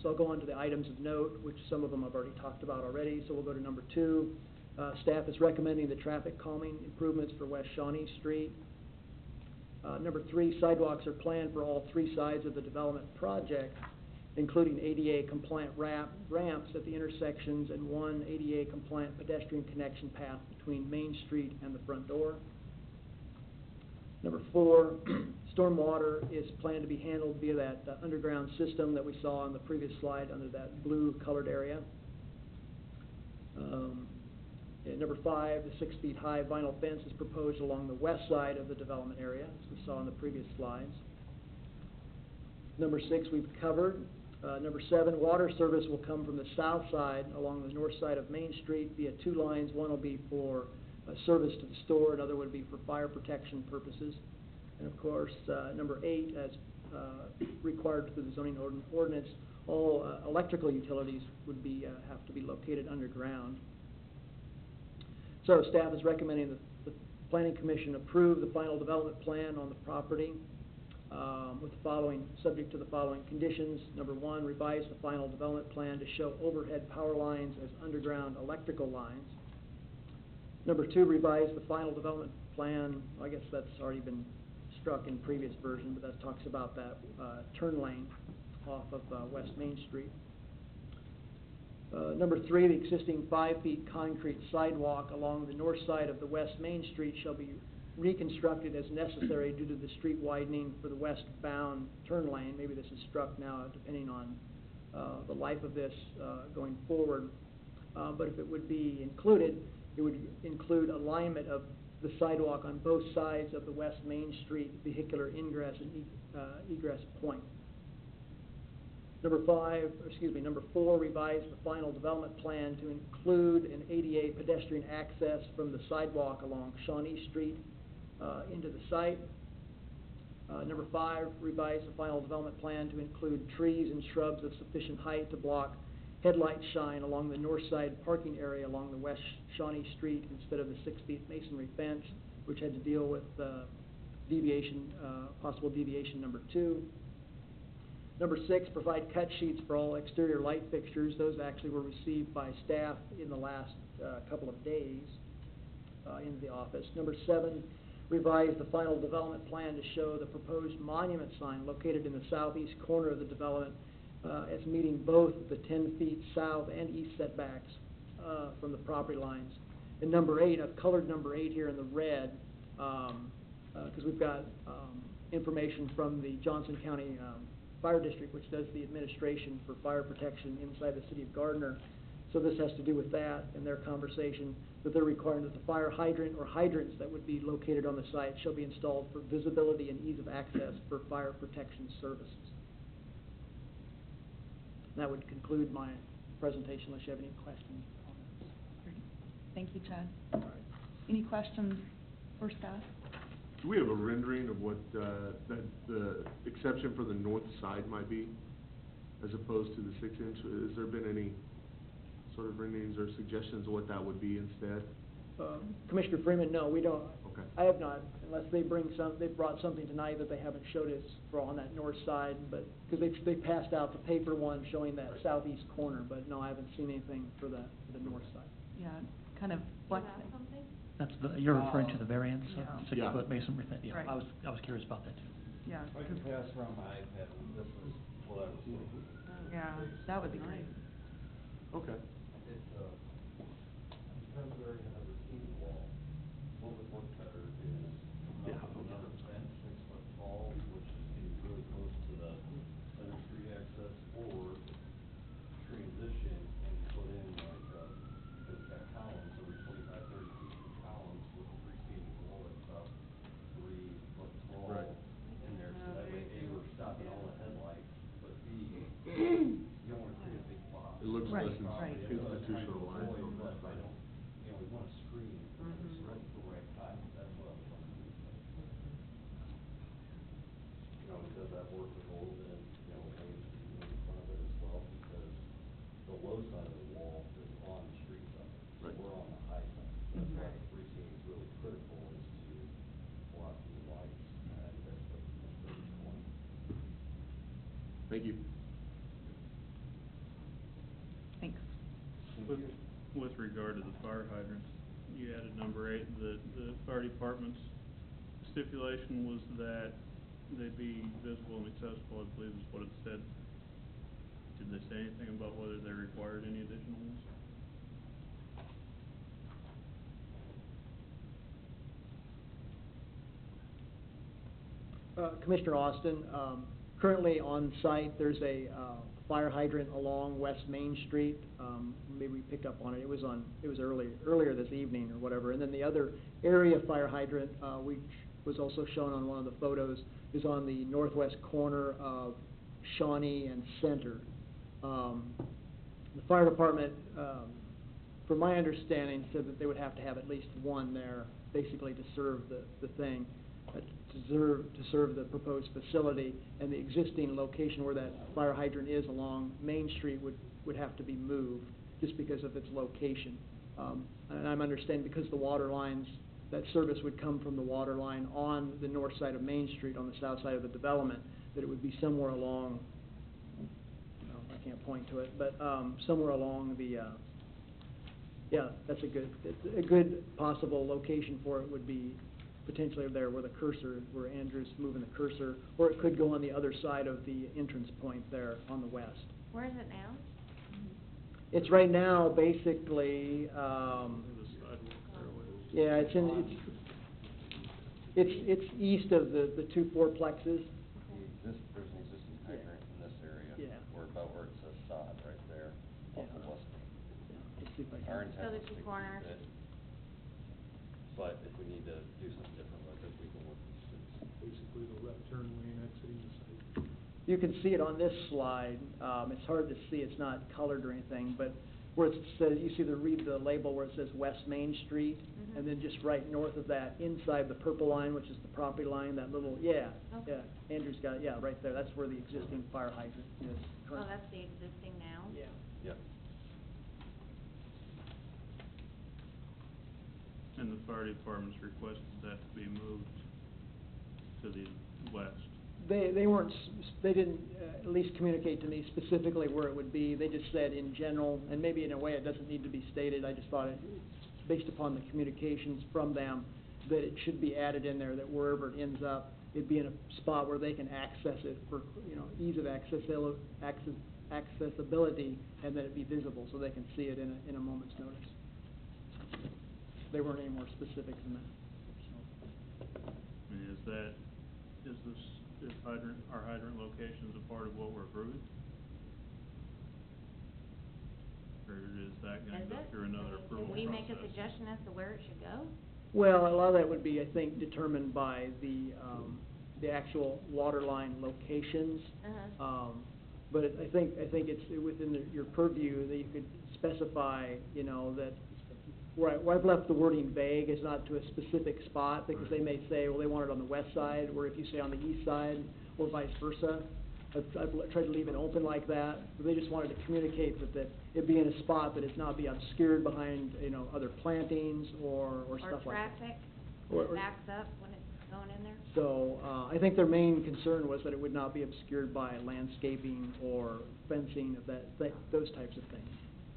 So I'll go on to the items of note, which some of them I've already talked about already. So we'll go to number 2. Staff is recommending the traffic calming improvements for West Shawnee Street. Number 3, sidewalks are planned for all 3 sides of the development project, including ADA compliant ramps at the intersections and 1 ADA compliant pedestrian connection path between Main Street and the front door. Number 4, stormwater is planned to be handled via that underground system that we saw on the previous slide under that blue colored area. And number 5, the 6 feet high vinyl fence is proposed along the west side of the development area, as we saw in the previous slides. Number 6 we've covered. Number 7, water service will come from the south side along the north side of Main Street via 2 lines. One will be for service to the store, another would be for fire protection purposes. And of course, number 8, as required through the zoning ordinance, all electrical utilities would be have to be located underground. So staff is recommending that the Planning Commission approve the final development plan on the property with the following, subject to the following conditions. Number 1, revise the final development plan to show overhead power lines as underground electrical lines. Number 2, revise the final development plan. I guess that's already been struck in previous version, but that talks about that turn lane off of West Main Street. Number 3, the existing 5 feet concrete sidewalk along the north side of the West Main Street shall be reconstructed as necessary due to the street widening for the westbound turn lane. Maybe this is struck now depending on the life of this going forward. But if it would be included, it would include alignment of the sidewalk on both sides of the West Main Street vehicular ingress and egress point. Number 4, revise the final development plan to include an ADA pedestrian access from the sidewalk along Shawnee Street into the site. Number 5, revise the final development plan to include trees and shrubs of sufficient height to block headlight shine along the north side parking area along the West Shawnee Street instead of the 6 feet masonry fence, which had to deal with deviation, possible deviation number 2. Number 6, provide cut sheets for all exterior light fixtures. Those actually were received by staff in the last couple of days in the office. Number 7, revise the final development plan to show the proposed monument sign located in the southeast corner of the development as meeting both the 10 feet south and east setbacks from the property lines. And number 8, I've colored number 8 here in the red because we've got information from the Johnson County Fire District, which does the administration for fire protection inside the city of Gardner. So this has to do with that and their conversation that they're requiring that the fire hydrant or hydrants that would be located on the site shall be installed for visibility and ease of access for fire protection services. And that would conclude my presentation unless you have any questions on this. Great. Thank you, Chad. All right. Any questions for staff? Do we have a rendering of what that the exception for the north side might be, as opposed to the 6-inch? Has there been any sort of renderings or suggestions of what that would be instead? Commissioner Freeman, no, we don't. Okay. I have not, unless they brought something tonight that they haven't showed us for on that north side, but because they passed out the paper one showing that southeast corner, but no, I haven't seen anything for the north side. Yeah, kind of flexing. That's you're referring to the variance of Yeah. 6-foot masonry fence? Yeah, Right. I was curious about that too. Yeah. I can pass around my iPad, and this is what I was thinking. Yeah, that would be great. Okay. It, because we already have a retaining wall, what would work better is Yeah. another fence 6 foot tall, which is getting really close to the Center Street access, or transition and put in like, because it's got columns, every 25, 30 feet for columns with a freestanding wall that's about 3 foot tall. Right. In there, so that way, A, we're stopping all the headlights, but B, you don't want to create a big box. It looks Right, less right. institutionalized. But I don't, you know, we want to screen, it's right at the right height, that's what I was wondering. You know, does that work with old and, you know, landscaping in front of it as well, because the low side of the wall is on the street side, so Right. we're on the high side. That's why the freestanding is really critical, is to block the lights, and I think that's what the point. Thank you. With regard to the fire hydrants, you added number 8, the fire department's stipulation was that they'd be visible and accessible, I believe is what it said. Did they say anything about whether they required any additional ones? Commissioner Austin, currently on site, there's a fire hydrant along West Main Street. Maybe we picked up on it. It was earlier this evening or whatever. And then the other area fire hydrant, which was also shown on one of the photos, is on the northwest corner of Shawnee and Center. The fire department, from my understanding, said that they would have to have at least one there, basically to serve the thing. To serve the proposed facility, and the existing location where that fire hydrant is along Main Street would have to be moved just because of its location. And I'm understanding because the water lines, that service would come from the water line on the north side of Main Street on the south side of the development, that it would be somewhere along, I can't point to it, but somewhere along the, yeah, that's a good possible location for it would be potentially there where the cursor, where Andrew's moving the cursor, or it could go on the other side of the entrance point there on the west. Where is it now? It's right now basically, yeah, it's east of the two fourplexes. There's an existing hydrant in this area. Yeah. Where it says sod right there, off of West Main. Yeah, let's see if I can. Our intent So the is two to corners. keep it, but if we need to do something different with it, we can work with the city. Basically, the left turn lane exiting the site. You can see it on this slide. It's hard to see, it's not colored or anything, but where it says, you see read the label where it says West Main Street, Mhm. and then just right north of that, inside the purple line, which is the property line, that little, yeah, Okay. yeah, Andrew's got it, yeah, right there, that's where the existing fire hydrant is. Oh, that's the existing now? Yeah. Yep. And the fire department's requested that to be moved to the west. They weren't, they didn't at least communicate to me specifically where it would be. They just said in general, and maybe in a way it doesn't need to be stated. I just thought based upon the communications from them, that it should be added in there, that wherever it ends up, it'd be in a spot where they can access it for, ease of accessibility, and that it be visible so they can see it in a moment's notice. They weren't any more specific than that. So. I mean, is our hydrant locations a part of what we're approving? Or is that gonna Is go it? through another approval Can we make a process? suggestion as to where it should go? Well, a lot of that would be, I think, determined by the actual water line locations. Uh-huh. But I think it's within your purview that you could specify, that, where I've left the wording vague, is not to a specific spot, because they may say, well, they want it on the west side, or if you say on the east side, or vice versa. I've tried to leave it open like that, but they just wanted to communicate that it be in a spot that it's not be obscured behind, other plantings or stuff like that. Traffic, Or- that backs up when it's going in there? So, I think their main concern was that it would not be obscured by landscaping or fencing, those types of things.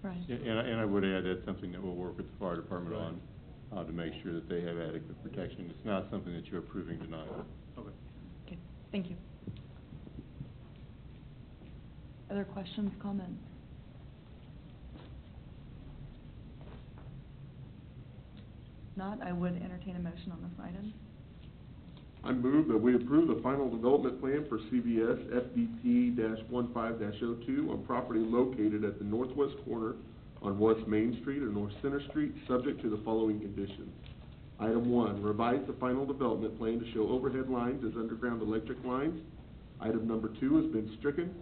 Right. And I would add, that's something that we'll work with the fire department on, to make sure that they have adequate protection. It's not something that you're approving tonight. Okay. Okay, thank you. Other questions, comments? Not, I would entertain a motion on this item. I move that we approve the final development plan for CVS FDT-15-02 on property located at the northwest corner on West Main Street or North Center Street, subject to the following conditions. Item 1, revise the final development plan to show overhead lines as underground electric lines. Item number 2 has been stricken.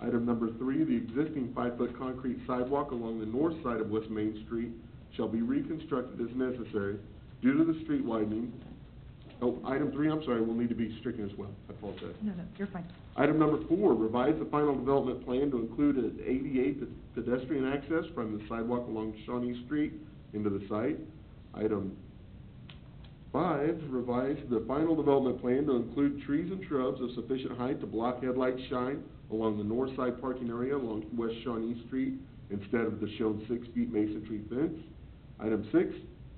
Item number 3, the existing 5-foot concrete sidewalk along the north side of West Main Street shall be reconstructed as necessary due to the street widening. Oh, item 3, I'm sorry, will need to be stricken as well. I apologize. No, you're fine. Item number 4, revise the final development plan to include an ADA pedestrian access from the sidewalk along Shawnee Street into the site. Item 5, revise the final development plan to include trees and shrubs of sufficient height to block headlight shine along the north side parking area along West Shawnee Street instead of the shown 6 feet masonry fence. Item 6,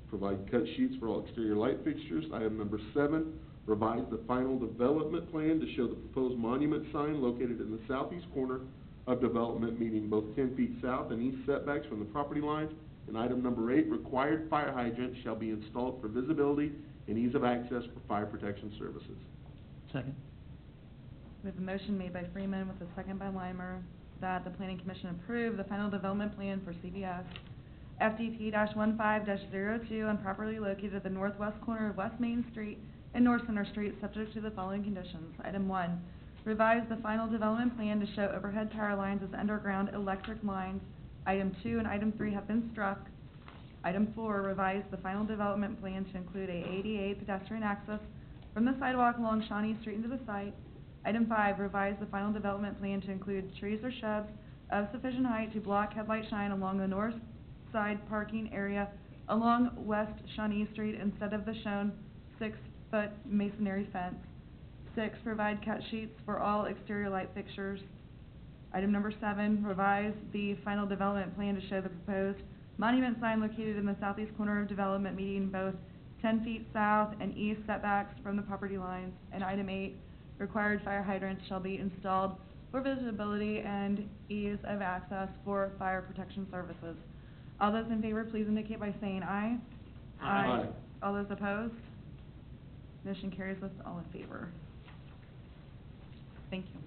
provide cut sheets for all exterior light fixtures. Item number 7, revise the final development plan to show the proposed monument sign located in the southeast corner of development, meeting both 10 feet south and east setbacks from the property lines. And item number 8, required fire hydrants shall be installed for visibility and ease of access for fire protection services. Second. We have a motion made by Freeman with a second by Weimer that the planning commission approve the final development plan for CVS FDP-15-02 and properly located at the northwest corner of West Main Street and North Center Street, subject to the following conditions. Item 1, revise the final development plan to show overhead power lines as underground electric lines. Item 2 and item 3 have been struck. Item 4, revise the final development plan to include a ADA pedestrian access from the sidewalk along Shawnee Street into the site. Item 5, revise the final development plan to include trees or shrubs of sufficient height to block headlight shine along the north side parking area along West Shawnee Street instead of the shown 6-foot masonry fence. 6, provide cut sheets for all exterior light fixtures. Item number 7, revise the final development plan to show the proposed monument sign located in the southeast corner of development, meeting both 10 feet south and east setbacks from the property lines. And item 8, required fire hydrants shall be installed for visibility and ease of access for fire protection services. All those in favor, please indicate by saying aye. Aye. All those opposed? Motion carries with all in favor. Thank you.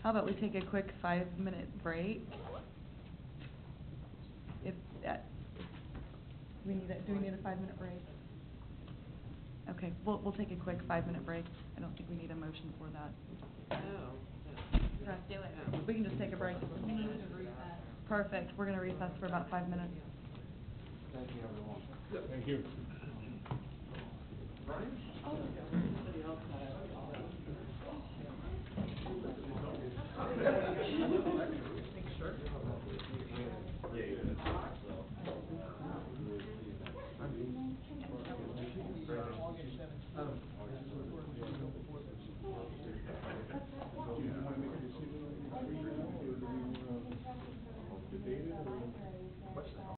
How about we take a quick 5-minute break? If that, do we need a 5-minute break? Okay, we'll take a quick 5-minute break. I don't think we need a motion for that. Let's do it. We can just take a break. We need to recess. Perfect, we're gonna recess for about 5 minutes. Thank you, everyone. Thank you.